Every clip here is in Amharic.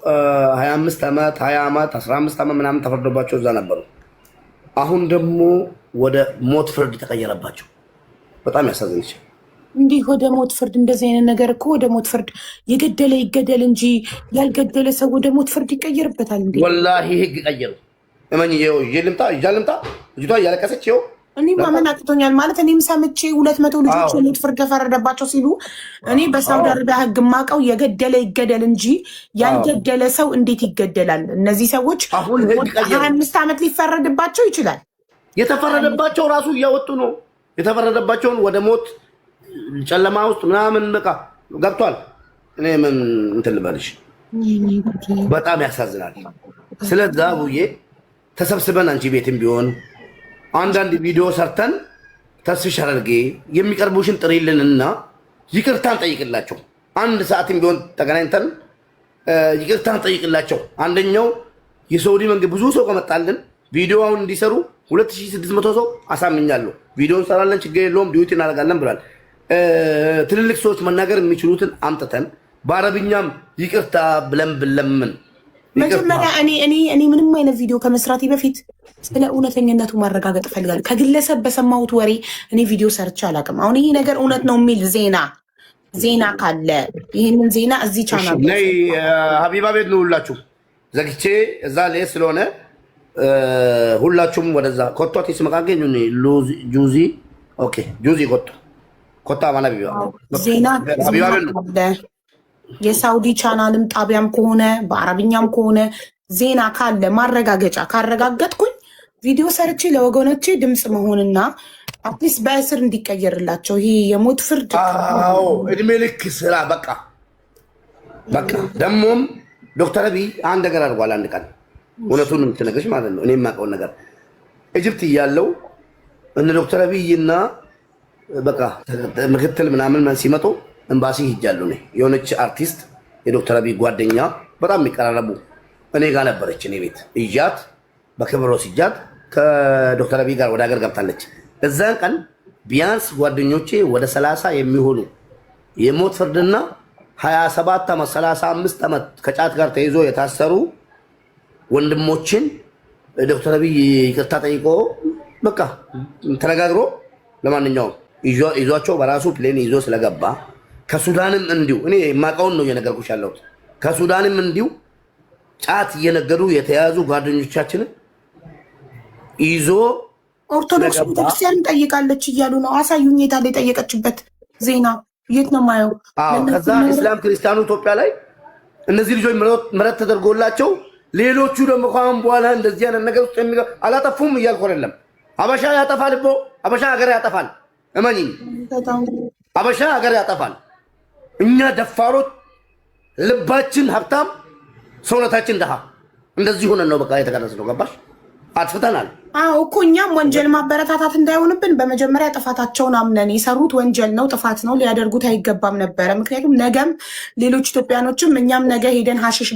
25 ዓመት 20 ዓመት 15 ዓመት ምናምን ተፈርዶባቸው እዛ ነበሩ። አሁን ደግሞ ወደ ሞት ፍርድ ተቀየረባቸው። በጣም ያሳዝንች። እንዲህ ወደ ሞት ፍርድ እንደዚህ አይነት ነገር እኮ ወደ ሞት ፍርድ የገደለ ይገደል እንጂ ያልገደለ ሰው ወደ ሞት ፍርድ ይቀየርበታል እንዴ? ወላሂ ህግ ቀየሩ። እመኝ ይኸው ይልምጣ ይጃልምጣ ልጅቷ እያለቀሰች ይኸው እኔ ማመን አቅቶኛል። ማለት እኔም ሰምቼ 200 ልጆች ሞት ፍርድ ተፈረደባቸው ሲሉ እኔ በሳውዲ አረቢያ ህግ ማቀው የገደለ ይገደል እንጂ ያልገደለ ሰው እንዴት ይገደላል? እነዚህ ሰዎች 25 ዓመት ሊፈረድባቸው ይችላል። የተፈረደባቸው ራሱ እያወጡ ነው። የተፈረደባቸውን ወደ ሞት ጨለማ ውስጥ ምናምን በቃ ገብቷል። እኔ ምን እንትን ልበልሽ፣ በጣም ያሳዝናል። ስለዛ ብዬ ተሰብስበን አንቺ ቤትም ቢሆን አንዳንድ ቪዲዮ ሰርተን ተስፍሽ አድርጌ የሚቀርቡሽን ጥሪልንና ይቅርታን ጠይቅላቸው። አንድ ሰዓትም ቢሆን ተገናኝተን ይቅርታን ጠይቅላቸው። አንደኛው የሳውዲ መንግስት ብዙ ሰው ከመጣልን ቪዲዮውን እንዲሰሩ 2600 ሰው አሳምኛለሁ። ቪዲዮ እንሰራለን፣ ችግር የለውም ዲዩቲ እናደርጋለን ብሏል። ትልልቅ ሰዎች መናገር የሚችሉትን አምጥተን በአረብኛም ይቅርታ ብለን ብለምን መጀመሪያ እኔ ምንም አይነት ቪዲዮ ከመስራቴ በፊት ስለ እውነተኝነቱ ማረጋገጥ እፈልጋለሁ። ከግለሰብ በሰማሁት ወሬ እኔ ቪዲዮ ሰርቼ አላውቅም። አሁን ይሄ ነገር እውነት ነው የሚል ዜና ካለ ይህንን ዜና እዚህ ቻናል ነይ ሀቢባ ቤት ነው ሁላችሁ ዘግቼ እዛ ላይ ስለሆነ ሁላችሁም ወደዛ ኮቷት ይስመቃገኝ ጁዚ ኦኬ ጁዚ ኮታ ማና ዜና የሳውዲ ቻናልም ጣቢያም ከሆነ በአረብኛም ከሆነ ዜና ካለ ማረጋገጫ ካረጋገጥኩኝ ቪዲዮ ሰርቼ ለወገኖቼ ድምፅ መሆንና አትሊስት በእስር እንዲቀየርላቸው ይሄ የሞት ፍርድ እድሜ ልክ ስራ በቃ ደግሞም ዶክተር አብይ አንድ ነገር አድርጓል። አንድ ቀን እውነቱን የምትነግርሽ ማለት ነው። እኔ የማውቀውን ነገር ኢጅፕት እያለው እነ ዶክተር አብይና በቃ ምክትል ምናምን ሲመጡ ኤምባሲ ሂጃለሁ። እኔ የሆነች አርቲስት የዶክተር አብይ ጓደኛ በጣም የሚቀራረቡ እኔ ጋር ነበረች። እኔ ቤት እጃት በክብር ወስጃት ከዶክተር አብይ ጋር ወደ ሀገር ገብታለች። እዛን ቀን ቢያንስ ጓደኞቼ ወደ 30 የሚሆኑ የሞት ፍርድና 27 ዓመት 35 ዓመት ከጫት ጋር ተይዞ የታሰሩ ወንድሞችን ዶክተር አብይ ይቅርታ ጠይቆ በቃ ተነጋግሮ ለማንኛውም ይዟቸው በራሱ ፕሌን ይዞ ስለገባ ከሱዳንም እንዲሁ እኔ የማውቀውን ነው እየነገርኩሽ ያለሁት። ከሱዳንም እንዲሁ ጫት እየነገዱ የተያዙ ጓደኞቻችንን ይዞ ኦርቶዶክስ ቤተክርስቲያን ጠይቃለች እያሉ ነው። አሳዩኝ፣ የት አለ የጠየቀችበት ዜና? የት ነው ማየው? ከዛ እስላም ክርስቲያኑ ኢትዮጵያ ላይ እነዚህ ልጆች ምሕረት ተደርጎላቸው ሌሎቹ ደግሞ ከአሁን በኋላ እንደዚህ አይነት ነገር ውስጥ አላጠፉም እያልኩ አይደለም። አበሻ ያጠፋል እኮ አበሻ ሀገር ያጠፋል። እመኚኝ፣ አበሻ ሀገር ያጠፋል። እኛ ደፋሮች፣ ልባችን ሀብታም፣ ሰውነታችን ደሃ፣ እንደዚህ ሆነን ነው በቃ የተቀረጽነው። ገባሽ? አጥፍተናል እኮ እኛም ወንጀል ማበረታታት እንዳይሆንብን በመጀመሪያ ጥፋታቸውን አምነን የሰሩት ወንጀል ነው፣ ጥፋት ነው፣ ሊያደርጉት አይገባም ነበረ። ምክንያቱም ነገም ሌሎች ኢትዮጵያኖችም እኛም ነገ ሄደን ሀሽሽ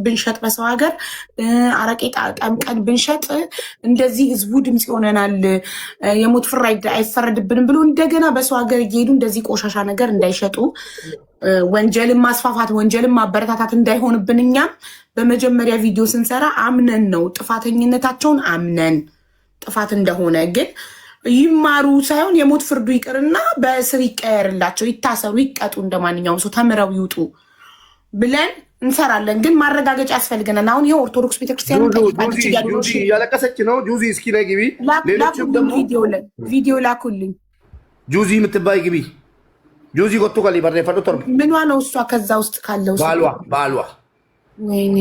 ብንሸጥ በሰው ሀገር አረቄ ጠምቀን ብንሸጥ እንደዚህ ህዝቡ ድምፅ ይሆነናል፣ የሞት ፍርድ አይፈረድብንም ብሎ እንደገና በሰው ሀገር እየሄዱ እንደዚህ ቆሻሻ ነገር እንዳይሸጡ ወንጀልን ማስፋፋት ወንጀልን ማበረታታት እንዳይሆንብን እኛም በመጀመሪያ ቪዲዮ ስንሰራ አምነን ነው ጥፋተኝነታቸውን አምነን ጥፋት እንደሆነ ግን ይማሩ ሳይሆን የሞት ፍርዱ ይቅርና በእስር ይቀየርላቸው፣ ይታሰሩ፣ ይቀጡ፣ እንደማንኛውም ሰው ተምረው ይውጡ ብለን እንሰራለን። ግን ማረጋገጫ ያስፈልገናል። አሁን ይሄ ኦርቶዶክስ ቤተክርስቲያን ያለቀሰች ነው። ጁዚ እስኪ ነይ ግቢ። ሌሎችም ደግሞ ቪዲዮ ላኩልኝ። ጁዚ የምትባይ ግቢ። ጁዚ ጎቱ ከሊ በሬ ፈዶ ተርብ ምኗ ነው እሷ? ከዛ ውስጥ ካለው ባሏ ወይኔ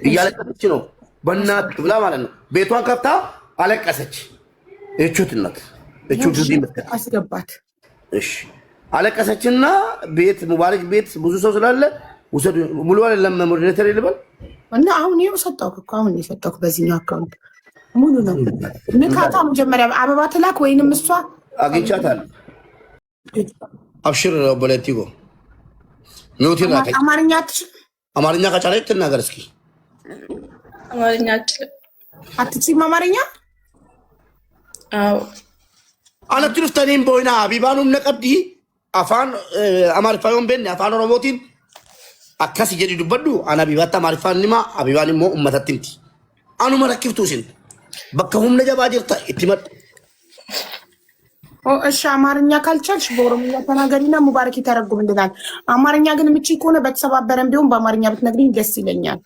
እያለቀሰች ነው። በእናት ብላ ማለት ነው። ቤቷን ከፍታ አለቀሰች። እቹትነት ጁዚ አስገባት። እሺ አለቀሰችና ቤት ሙባረክ ቤት ብዙ ሰው ስላለ ውሰዱ ሙሉ አይደለም ሞዴሬተር ይልበል እና አሁን ይኸው ሰጠሁህ እኮ አሁን የሰጠሁህ በዚህኛው አካውንት ሙሉ ነው። ንካታ መጀመሪያ አበባ ትላክ ወይንም እሷ አግኝቻታለሁ። አብሽር በለቲጎ ኖቲ ላከ። አማርኛ ከቻለች ትናገር እስኪ። አማርኛ አትችይም አማርኛ? አዎ አለችን ፍተኔም ቦይና ቢባኑም ነቀብዲ አፋን አማርፋዮን ቤን አፋን ኦሮሞቲን akkasi jedhi dubbadhu ana bibatta maarifaan nima abibaan immoo ummatatti miti anuma rakkiftu isin bakka humna jabaa jirta itti mad እሺ አማርኛ ካልቻልሽ በኦሮምኛ ተናገሪና ሙባረክ ይተረጉምልናል። አማርኛ ግን ምቺ ከሆነ በተሰባበረን ቢሆን በአማርኛ ብትነግሪኝ ደስ ይለኛል።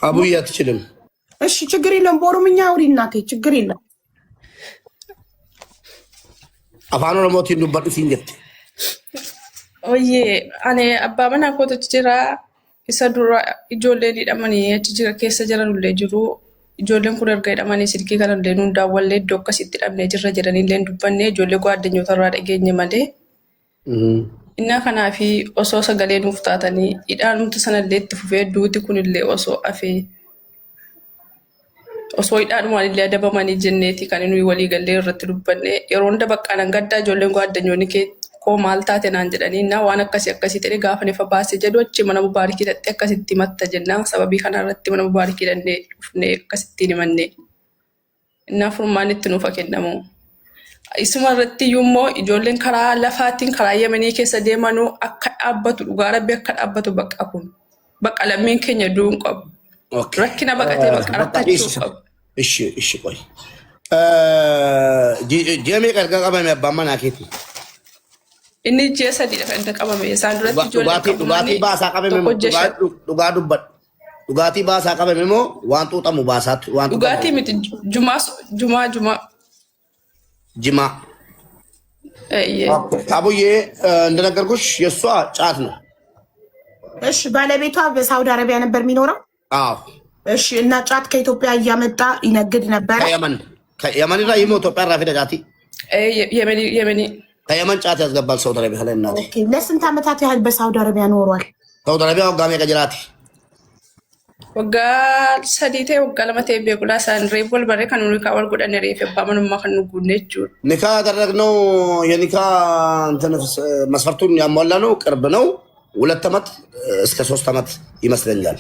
አቡዬ አትችልም። እሺ ችግር የለም በኦሮምኛ አውሪ እናቴ ችግር የለም። afaan oromootiin dubbadhu siin jette. Oyyee ani abbaa manaa kootu jira isa dura ijoolleen hidhamanii achi jira keessa jiranullee jiru ijoolleen kun erga hidhamanii silkii kanallee nuun daawwallee iddoo akkasitti hidhamnee jirra jedhanillee dubbanne ijoollee gaaddanyootaa irraa dhageenye malee. Innaa kanaafi osoo sagalee nuuf taatanii hidhaanumti sanallee itti fufee duuti kunillee osoo afee osoo hidhaadhumaan illee adabamanii jenneeti kan nuyi walii gallee irratti dubbanne yeroo hunda baqqaanan gaddaa ijoolleen gaaddanyoonni koo maal taate naan jedhanii innaa waan akkasii ta'e gaafa nefa baasee jedhu achi mana mubaarikii dhaqxee akkasitti matta jennaan sababii kanarratti mana mubaarikii dhannee dhufnee akkasittiin himanne innaa furmaan itti nuufa kennamu. Isuma irratti iyyuu immoo ijoolleen karaa lafaatiin karaa Yemanii keessa deemanuu akka dhaabbatu dhugaa rabbi akka dhaabbatu bakka kun bakka lammiin keenya du'uun qabu. Rakkina baqatee bakka rakkachuu qabu. Ishi qoy. Jeemee qarqara qabame abbaan manaa keeti. Inni ji'a sadiidha kan inni qabame isaan duratti ijoollee dhugaatii baasaa qabame dhugaa dubbadhu. Dhugaatii baasaa qabame moo waan xuuxamu baasaatu waan dhugaatii miti jumaa. ጅማ አቡዬ እንደነገርኩሽ የሷ ጫት ነው። እሺ ባለቤቷ በሳውዲ አረቢያ ነበር የሚኖረው? አዎ። እሺ እና ጫት ከኢትዮጵያ እያመጣ ይነግድ ነበር? ከየመን ላይ ይሞ ኢትዮጵያ ራፊ ጫት የመኒ ከየመን ጫት ያስገባል ሳውዲ አረቢያ ላይ እናቴ። ኦኬ ለስንት ዓመታት ያህል በሳውዲ አረቢያ ኖሯል? ሳውዲ አረቢያ ወጋሜ ቀጅራቲ waggaa sadii ta'e waggaa lama ta'e beekulaa isaan reef wal barree kan nuyi wal godhanne reef abbaa manummaa kan nu guunne jechuudha. ኒካ ያደረግነው የኒካ እንትን መስፈርቱን ያሟላ ነው። ቅርብ ነው። 2 ዓመት እስከ 3 ዓመት ይመስለኛል።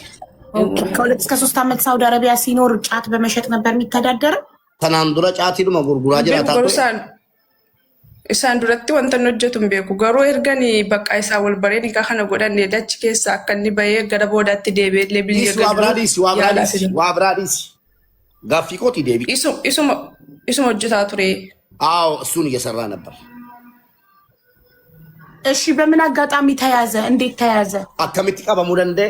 ከ2 እስከ 3 ዓመት ሳውዲ አረቢያ ሲኖር ጫት በመሸጥ ነበር የሚተዳደረው። ተናንዱራ ጫት ይሉ መጉርጉራ ጅራታ isaan duratti wanta hojjetu beeku garuu erganii bakka isaa wal baree nikaa kana godhanne dachi keessa akka inni bahee gara boodaatti deebi'ee biyya waabiraadhiis gaaffii kooti deebi isuma hojjetaa ture. አዎ እሱን እየሰራ ነበር። እሺ በምን አጋጣሚ ተያዘ? እንዴት ተያዘ? አከሚቲ ቀበሙ ደንደ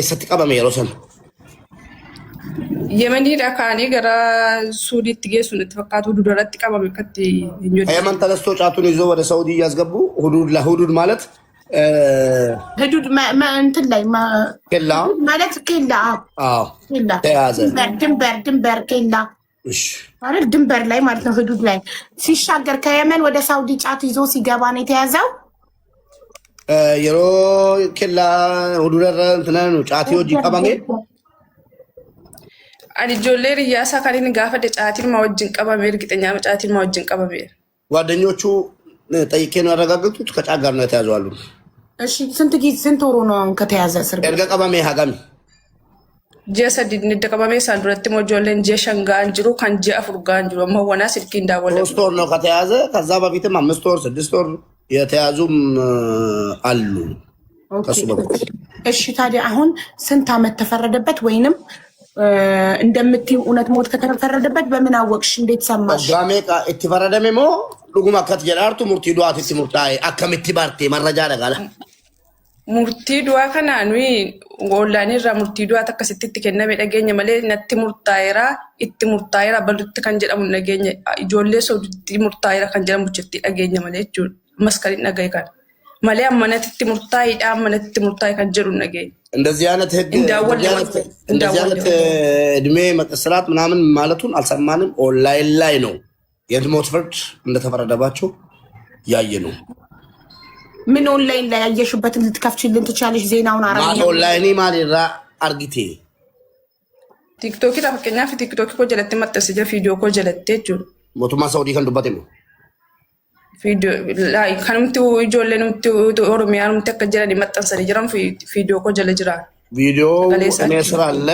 ኤሰቲ ቀበመ የሮሰን Yemanii dhakaanii gara Suudiitti geessuun itti fakkaatu duduratti qabame akkatti hin jiru. የመን ተነስቶ ጫቱን ይዞ ወደ ሳውዲ እያስገቡ ሁዱድ ማለት ሁዱድ እንትን ላይ ኬላ ማለት ኬላ አዎ ኬላ ተያዘ። ድንበር ኬላ እሺ ማለት ድንበር ላይ ማለት ነው። ሁዱድ ላይ ሲሻገር ከየመን ወደ ሳውዲ ጫት ይዞ ሲገባ ነው የተያዘው። የሮ ኬላ ሁዱድ እንትን ነው ጫት ይወጂ ቀበሜ ani ijoollee riyyaasaa kan inni gaafa caatiin ma wajjin qabame ergiteenyaa caatiin ma wajjin qabame ጓደኞቹ ጠይቄ ነው ያረጋገጡት ከጫት ጋር ነው የተያዘው አሉ። እሺ ስንት ወሩ ነው ከተያዘ? እስር ኤርጋ ቀበሜ ሀጋሚ ji'a sadii inni qabame isaan duratti immoo ijoolleen ji'a 5 ga'an jiru kan ji'a 4 ga'an jiru amma wanaa silkiin daawwatu 3 ወር ነው ከተያዘ። ከዛ በፊትም 5 ወር 6 ወር የተያዙም አሉ ከሱ በፊት። እሺ ታዲያ አሁን ስንት ዓመት ተፈረደበት ወይንም እንደምትይው እውነት ሞት ከተፈረደበት በምን አወቅሽ? እንዴት ሰማሽ? ጋሜቃ እትፈረደሜሞ ዱጉማ ከተጀራርቱ ሙርቲ ዱአት እትሙርታይ አከምቲ ባርቴ መረጃ ደጋላ murtii du'aa kanaa nuyi goollaan irraa murtii du'aa akkasitti itti kenname dhageenya malee natti murtaa'eera bal'utti kan jedhamu dhageenya ijoollee sooditti murtaa'eera kan jedhamu jetti dhageenya malee jechuudha. Maskaliin dhagaye kan malee ammanatti murtaa'eedha ammanatti murtaa'e kan jedhu dhageenya. እንደዚህ አይነት ህግ እንደዚህ አይነት እድሜ መቀስራት ምናምን ማለቱን አልሰማንም። ኦንላይን ላይ ነው የሞት ፍርድ እንደተፈረደባቸው ያየ ነው። ምን ኦንላይን ላይ ያየሽበትን ልትከፍቺልን ትቻለሽ? ዜናውን አራኛ ኦንላይን ማሊራ አርጊቴ ቲክቶክ ታፈከኛ ቲክቶክ ኮ ጀለተ መጥተስ ቪዲዮ ኮ ጀለተ ጁ ሞቱማ ሳውዲ ከን ዱባቴ ነው ቪዲዮ ላይ ከንምቱ ጆለንምቱ ኦሮሚያንም ተከጀራን ይመጣን ጅራን ቪዲዮ ኮ ጀለ ጅራን ቪዲዮ እኔ ስራ አለ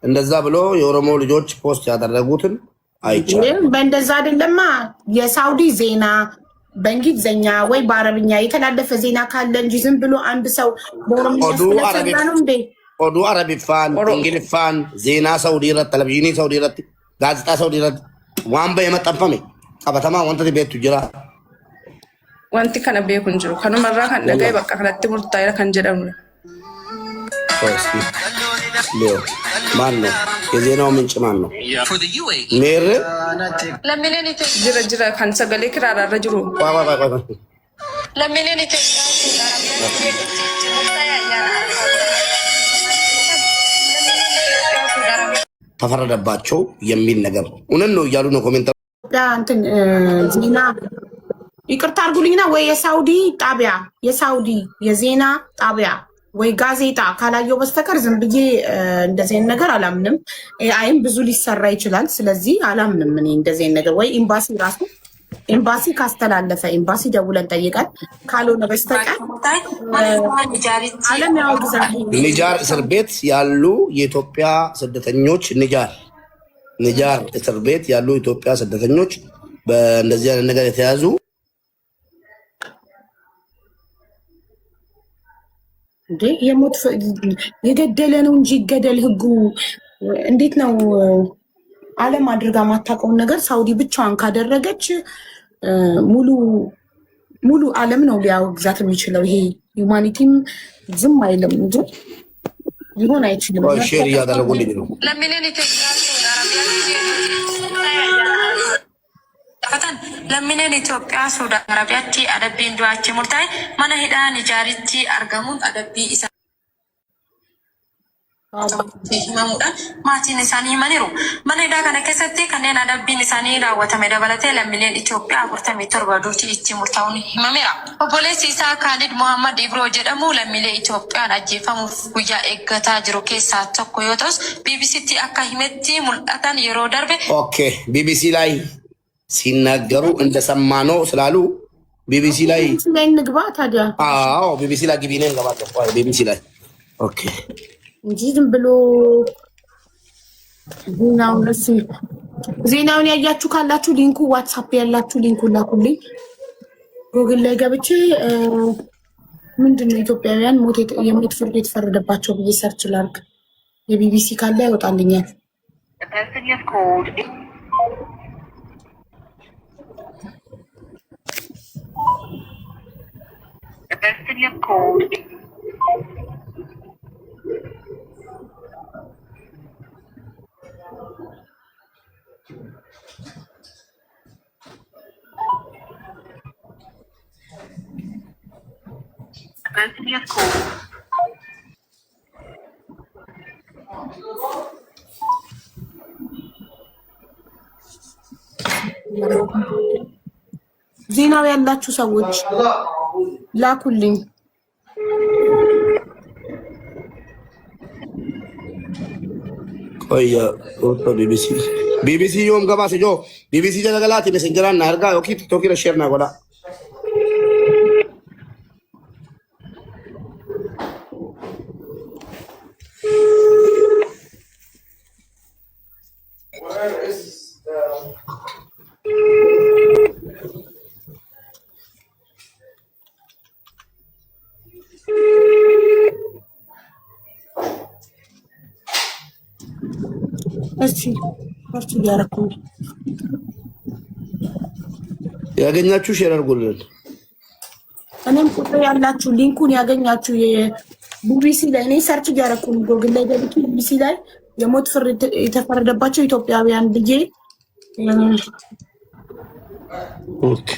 እንደዛ ብሎ የኦሮሞ ልጆች ፖስት ያደረጉትን አይቻልም። በእንደዛ አይደለማ የሳውዲ ዜና በእንግሊዝኛ ወይ በአረብኛ የተላለፈ ዜና ካለ እንጂ ዝም ብሎ አንድ ሰው በኦሮምኛ ስለሰራ ነው እንዴ? ኦዱ አረቢፋን እንግሊፋን ዜና ሳውዲ ረት ቴሌቪዥን ሳውዲ ረት ጋዜጣ ሳውዲ ረት ዋንበ የመጣፈመ ቀበተማ ወንተ ቤቱ ጅራ ዋንቲ ከነ ቤኩን ጅሩ ከኑመራ ከን ደጋይ በቃ ከነቲ ሙርታይራ ከን ጀደሙ ሌው ማን ነው? የዜናው ምንጭ ማን ነው? ሜር ለምንን ጅራ ጅራ ከን ሰገሌ ክራራ ረጅሩ ለምንን ተፈረደባቸው የሚል ነገር እውነት ነው እያሉ ነው ኮሜንት እንትን ዜና ይቅርታ አድርጉልኝና ወይ የሳውዲ ጣቢያ የሳውዲ የዜና ጣቢያ ወይ ጋዜጣ ካላየው በስተቀር ዝም ብዬ እንደዚህ አይነት ነገር አላምንም። አይም ብዙ ሊሰራ ይችላል። ስለዚህ አላምንም እኔ እንደዚህ አይነት ነገር ወይ ኤምባሲ ራሱ ኤምባሲ ካስተላለፈ ኤምባሲ ደውለን ጠይቀን ካልሆነ በስተቀር ዓለም ያው ግዛት ኒጃር እስር ቤት ያሉ የኢትዮጵያ ስደተኞች ኒጃር እስር ቤት ያሉ የኢትዮጵያ ስደተኞች በእንደዚህ አይነት ነገር የተያዙ እንዴ የሞት የገደለ ነው እንጂ ይገደል ህጉ እንዴት ነው? ዓለም አድርጋ ማታውቀውን ነገር ሳውዲ ብቻዋን ካደረገች ሙሉ ዓለም ነው ሊያወግዛት የሚችለው። ይሄ ዩማኒቲም ዝም አይልም እንጂ ሊሆን አይችልም። ሼር እያደረጉልኝ ነው። ለምንን ኢትዮጵያ ሱዳ አረቢያቲ አደቢ እንዱአቺ ሙርታይ ማነ ሂዳ ኒጃሪቲ አርገሙን አደቢ ኢሳ himamuudhaan maatiin isaanii himaniiru. Mana hidhaa kana keessatti kanneen adabbiin isaanii raawwatame dabalatee lammiileen Itoophiyaa 47 duutii itti murtaa'uun himameera. Obboleessi isaa Kaalid Mohammad Ibroo jedhamu lammiilee Itoophiyaan ajjeefamuuf guyyaa eeggataa jiru keessaa tokko yoo ta'us BBCtti akka himetti mul'atan yeroo darbe. Okay, BBC ላይ ሲናገሩ እንደሰማነው ስላሉ ቢቢሲ ላይ እንግባ ታዲያ። አዎ ቢቢሲ ላይ ግቢ ነን ገባለሁ። ቢቢሲ ላይ ኦኬ እንጂ ዝም ብሎ ዜናውን ያያችሁ ካላችሁ ሊንኩ ዋትስአፕ ያላችሁ ሊንኩ ላኩልኝ። ጉግል ላይ ገብቼ ምንድነው ኢትዮጵያውያን የሞት ፍርድ የተፈረደባቸው ብዬ ሰርች ላድርግ። የቢቢሲ ካለ ያወጣልኛል። ዜናው ያላችሁ ሰዎች ላኩልኝ። ቆይ ቢቢሲ ዮም ገባስ ጆ ቢቢሲ ጀለገላት ሜሴንጀራና አርጋ ኦኬ ቲክቶክ ሼር ና ጎላ እሺ ወርቱ ያረኩ ያገኛችሁ ሼር አድርጉልን። እኔም ቁጥር ያላችሁ ሊንኩን ያገኛችሁ የቢቢሲ ላይ እኔ ሰርች ያረኩ ጉግል ላይ ገብቼ ቢቢሲ ላይ የሞት ፍርድ የተፈረደባቸው ኢትዮጵያውያን ብዬ ኦኬ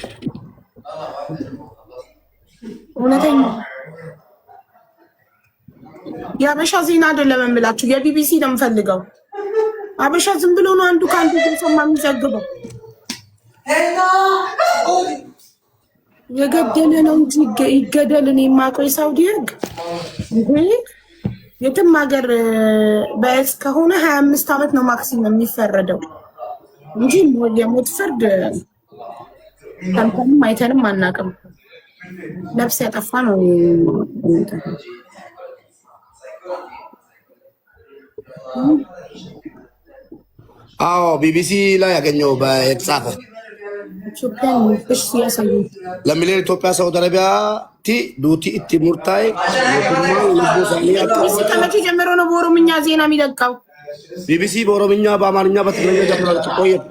እውነተኛ የአበሻ ዜና አይደለም የምላችሁ የቢቢሲ ነው የምፈልገው። አበሻ ዝም ብሎ ነው አንዱ ከአንዱ ሰማ የሚዘግበው። የገደለ ነው እንጂ ይገደል። እኔ የማውቀው የሳውዲ ህግ የትም ሀገር በእስ ከሆነ 25 ዓመት ነው ማክሲመም የሚፈረደው እንጂ የሞት ፍርድ ሰምተንም አይተንም አናውቅም። ነፍስ ያጠፋ ነው። አዎ ቢቢሲ ላይ ያገኘው በተጻፈ ኢትዮጵያን እሺ ያሳዩ ለሚሊዮን ኢትዮጵያ ሳውዲ አረቢያ ቲ ዱቲ እቲ ሙርታይ ከመቼ ጀምሮ ነው በኦሮምኛ ዜና የሚለቃው? ቢቢሲ በኦሮምኛ በአማርኛ በትግርኛ ጀምሮ ቆየ እኮ።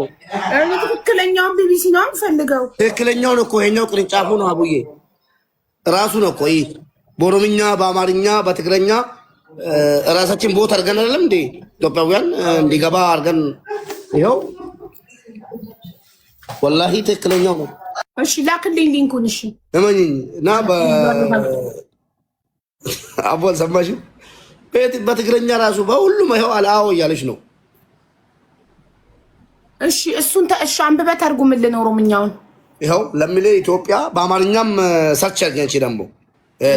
ትክክለኛውን ቢቢሲ ነው የምፈልገው። ትክክለኛውን እኮ ይሄኛው ቅርንጫፉ ነው አቡዬ ራሱ ነው እኮ ይሄ በኦሮምኛ በአማርኛ በትግርኛ ራሳችን ቦት አድርገን አይደለም እንዴ ኢትዮጵያውያን እንዲገባ አድርገን ይኸው ወላሂ ትክክለኛው ነው። እሺ ላክልኝ ሊንኩን። እሺ እመኝኝ እና አቦል ሰማሽ በትግርኛ ራሱ በሁሉም ይኸው አልአዎ እያለች ነው። እሺ እሱን እሺ አንብበህ ተርጉምልን ኦሮምኛውን። ይኸው ለሚሊዮን ኢትዮጵያ በአማርኛም ሰርች አድርገንቺ ደግሞ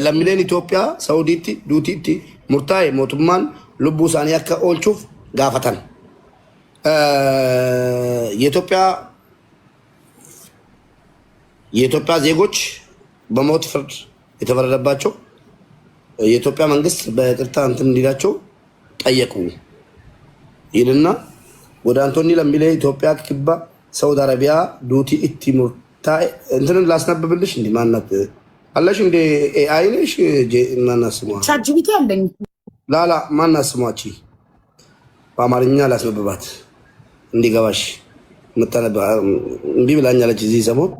ለሚሊዮን ኢትዮጵያ ሳውዲቲ ዱቲቲ ሙርታይ ሞቱማን ልቡ ሳኒ አከ ኦልቹፍ ጋፈተን የኢትዮጵያ ዜጎች በሞት ፍርድ የተፈረደባቸው የኢትዮጵያ መንግስት በቅርታ እንትን እንዲላቸው ጠየቁ ይልና ወደ አንቶኒ ለሚሊዮን ኢትዮጵያ ክባ ሳውዲ አረቢያ ዱቲ ኢቲ ሙርታይ እንትንን ላስነብብልሽ እንዲ ማናት አለሽ እንደ ኤአይ ነሽ ማናስሟ ቻትጂፒቲ አለኝ ላላ ማናስሟቺ በአማርኛ ላስነብባት እንዲገባሽ መተነበ እንዲ ብላኛለች እዚህ ሰሞን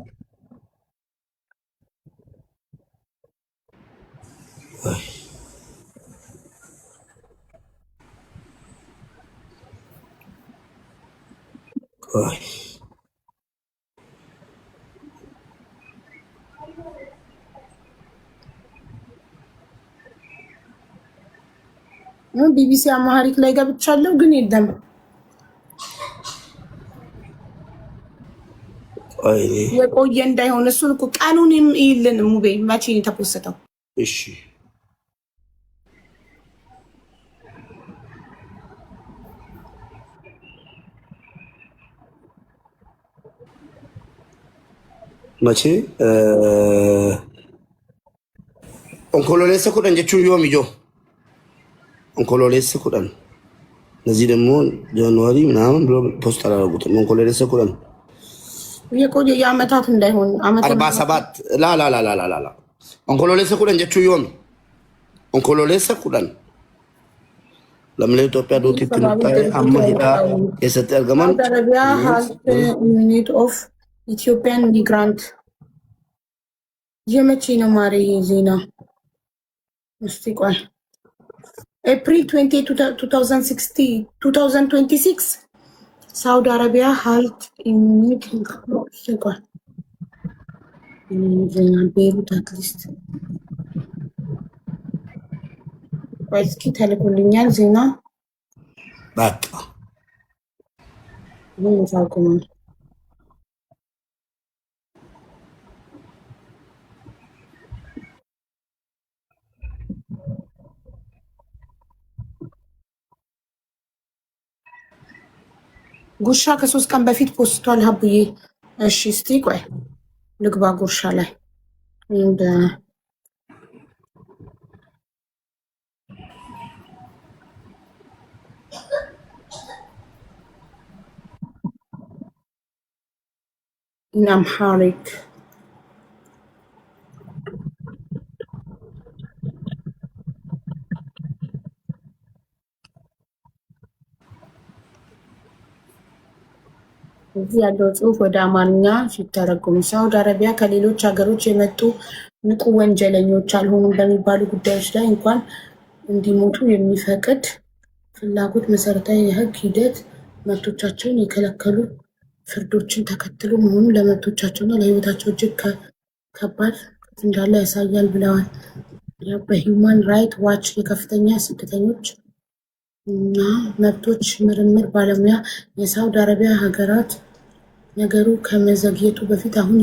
ቢቢሲ አማሪክ ላይ ገብቻለሁ ግን የለም። የቆየ እንዳይሆን እሱን እኮ ቀኑንም ይልን ሙቤ መቼ ነው የተፖስተው? እሺ መቼ ኦንኮሎሌሰ ኩደን ጀቹን ዮሚጆ ኦንኮሎሌሰ ኩደን እነዚህ ደግሞ ጃንዋሪ ምናምን ብሎ ፖስት አላደረጉትም። ኦንኮሎሌሰ ኩደን የቆየ የአመታት እንዳይሆን አመት 47 ላ ኦንኮሎሌሰ ኩደን ጀቹ ዮሚ ኦንኮሎሌሰ ኩደን ለምን ኢትዮጵያ ዶት ትንታይ አማሂዳ የሰጠ አርገማን አረቢያ has minute of ኢትዮጵያን ሚግራንት የመቼ ነው ማሪ ዜና? እስቲ ቆይ ኤፕሪል 20 2026 ሳውዲ አረቢያ halt ኢሚት ቆይ ዜና ቤሩት አትሊስት እስኪ ተልኮልኛል ዜና በቃ ምን ታውቁም ጉርሻ ከ3 ቀን በፊት ፖስቷል ሀቡዬ። እሺ እስቲ ቆይ ልግባ ጉርሻ ላይ እንደ አምሃሪክ እዚህ ያለው ጽሁፍ ወደ አማርኛ ሲተረጎም ሳውዲ አረቢያ ከሌሎች ሀገሮች የመጡ ንቁ ወንጀለኞች አልሆኑም በሚባሉ ጉዳዮች ላይ እንኳን እንዲሞቱ የሚፈቅድ ፍላጎት መሰረታዊ የህግ ሂደት መብቶቻቸውን የከለከሉ ፍርዶችን ተከትሎ መሆኑ ለመብቶቻቸውና ለህይወታቸው እጅግ ከባድ እንዳለ ያሳያል ብለዋል። በሂውማን ራይት ዋች የከፍተኛ ስደተኞች እና መብቶች ምርምር ባለሙያ የሳውዲ አረቢያ ሀገራት ነገሩ ከመዘግየቱ በፊት አሁን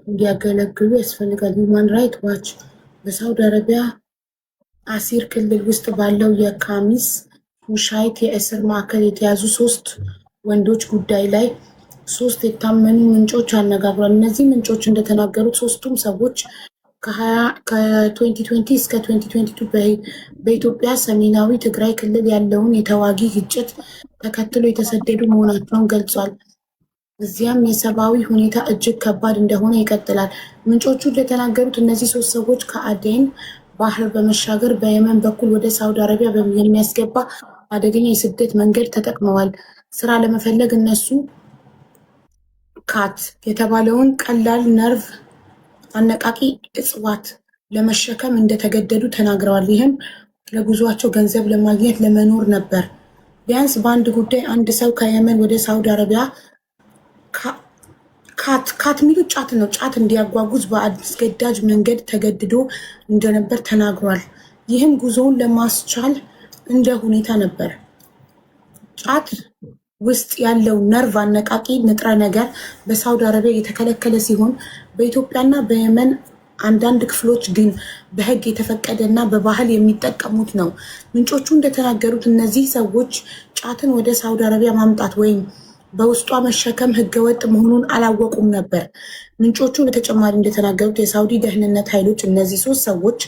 እንዲያገለግሉ ያስፈልጋል። ሂውማን ራይት ዋች በሳውዲ አረቢያ አሲር ክልል ውስጥ ባለው የካሚስ ሙሻይት የእስር ማዕከል የተያዙ 3 ወንዶች ጉዳይ ላይ ሶስት የታመኑ ምንጮች አነጋግሯል። እነዚህ ምንጮች እንደተናገሩት ሶስቱም ሰዎች ከ2020 እስከ 2022 በኢትዮጵያ ሰሜናዊ ትግራይ ክልል ያለውን የተዋጊ ግጭት ተከትሎ የተሰደዱ መሆናቸውን ገልጿል። እዚያም የሰብአዊ ሁኔታ እጅግ ከባድ እንደሆነ ይቀጥላል። ምንጮቹ እንደተናገሩት እነዚህ ሶስት ሰዎች ከአዴን ባህር በመሻገር በየመን በኩል ወደ ሳውዲ አረቢያ የሚያስገባ አደገኛ የስደት መንገድ ተጠቅመዋል። ስራ ለመፈለግ እነሱ ካት የተባለውን ቀላል ነርቭ አነቃቂ እጽዋት ለመሸከም እንደተገደዱ ተናግረዋል። ይህም ለጉዟቸው ገንዘብ ለማግኘት ለመኖር ነበር። ቢያንስ በአንድ ጉዳይ አንድ ሰው ከየመን ወደ ሳውዲ አረቢያ ካት የሚሉት ጫት ነው፣ ጫት እንዲያጓጉዝ በአስገዳጅ መንገድ ተገድዶ እንደነበር ተናግሯል። ይህም ጉዞውን ለማስቻል እንደ ሁኔታ ነበር። ጫት ውስጥ ያለው ነርቭ አነቃቂ ንጥረ ነገር በሳውዲ አረቢያ የተከለከለ ሲሆን በኢትዮጵያና በየመን አንዳንድ ክፍሎች ግን በሕግ የተፈቀደ እና በባህል የሚጠቀሙት ነው። ምንጮቹ እንደተናገሩት እነዚህ ሰዎች ጫትን ወደ ሳውዲ አረቢያ ማምጣት ወይም በውስጧ መሸከም ሕገወጥ መሆኑን አላወቁም ነበር። ምንጮቹ በተጨማሪ እንደተናገሩት የሳውዲ ደህንነት ኃይሎች እነዚህ ሶስት ሰዎች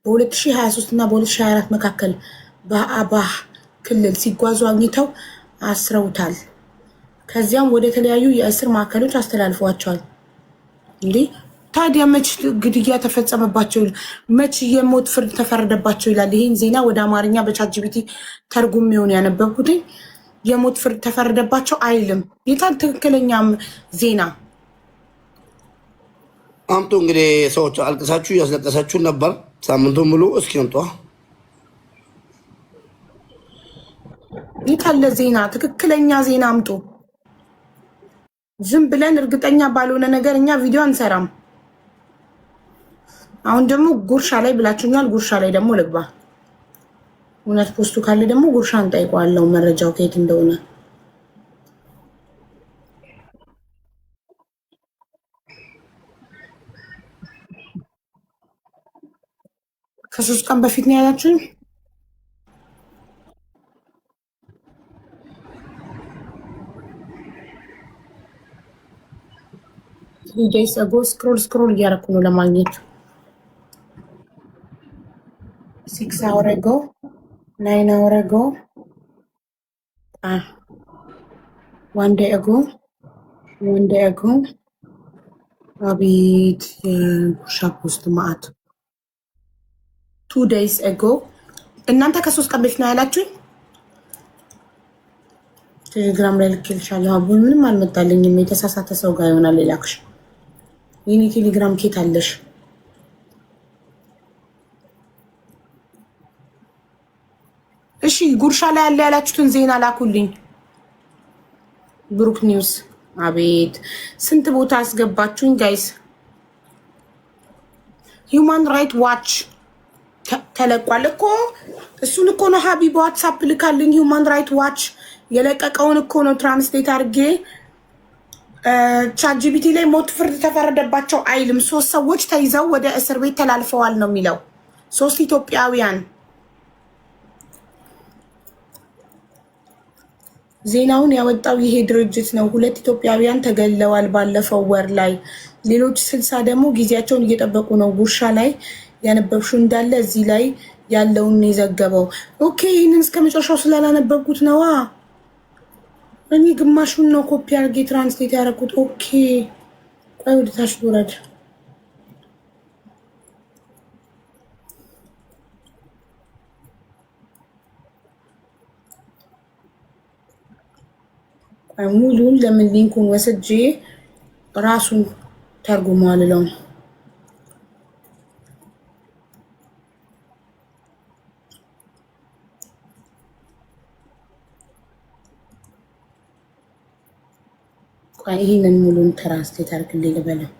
በ2023 እና በ2024 መካከል በአባህ ክልል ሲጓዙ አግኝተው አስረውታል። ከዚያም ወደ ተለያዩ የእስር ማዕከሎች አስተላልፈዋቸዋል። እንዲህ ታዲያ መች ግድያ ተፈጸመባቸው፣ መች የሞት ፍርድ ተፈረደባቸው ይላል። ይህን ዜና ወደ አማርኛ በቻትጂፒቲ ተርጉም የሆነ ያነበብኩት የሞት ፍርድ ተፈረደባቸው አይልም። የታል ትክክለኛም ዜና? አምጡ እንግዲህ ሰዎች አልቅሳችሁ እያስለቀሳችሁን ነበር ሳምንቱን ሙሉ። እስኪ አምጧ። የታለ ዜና? ትክክለኛ ዜና አምጡ። ዝም ብለን እርግጠኛ ባልሆነ ነገር እኛ ቪዲዮ አንሰራም። አሁን ደግሞ ጉርሻ ላይ ብላችሁኛል። ጉርሻ ላይ ደግሞ ልግባ። እውነት ፖስቱ ካለ ደግሞ ጉርሻ እንጠይቀዋለሁ፣ መረጃው ከየት እንደሆነ። ከ3 ቀን በፊት ነው ያላችሁኝ። 3 days ago ስክሮል እያደረኩ ነው ለማግኘት 6 hour ago 9 hour ago 1 day ago አቤት የጉርሻ ፖስት ማአት 2 days ago። እናንተ ከ3 ቀን በፊት ነው ያላችሁኝ። ቴሌግራም ላይ ልኬልሻለሁ። አቡን ምንም አልመጣልኝም። የተሳሳተ ሰው ጋር ይሆናል ሌላክሽ። የኔ ቴሌግራም ኬት አለሽ? እሺ ጉርሻ ላይ ያለ ያላችሁትን ዜና ላኩልኝ። ብሩክ ኒውስ። አቤት ስንት ቦታ አስገባችሁኝ ጋይስ። ሂውማን ራይት ዋች ተለቋል እኮ እሱን እኮ ነው ሀቢብ ዋትሳፕ ልካልኝ። ሂውማን ራይት ዋች የለቀቀውን እኮ ነው ትራንስሌት አድርጌ ቻትጂፒቲ ላይ ሞት ፍርድ ተፈረደባቸው አይልም። 3 ሰዎች ተይዘው ወደ እስር ቤት ተላልፈዋል ነው የሚለው። 3 ኢትዮጵያውያን። ዜናውን ያወጣው ይሄ ድርጅት ነው። 2 ኢትዮጵያውያን ተገለዋል ባለፈው ወር ላይ። ሌሎች 60 ደግሞ ጊዜያቸውን እየጠበቁ ነው። ጉርሻ ላይ ያነበብሽው እንዳለ እዚህ ላይ ያለውን የዘገበው። ኦኬ ይህንን እስከ መጨረሻው ስላላነበብኩት ነዋ። እኔ ግማሹን ነው ኮፒ አድርጌ ትራንስሌት ያደረኩት። ኦኬ ቆይ ወደ ታች ልውረድ። ቆይ ሙሉን ለምን ሊንኩን ወስጄ ራሱን ተርጉሟል ነው። ይሄንን ሙሉን ትራንስሌት አድርግልኝ ልበለው።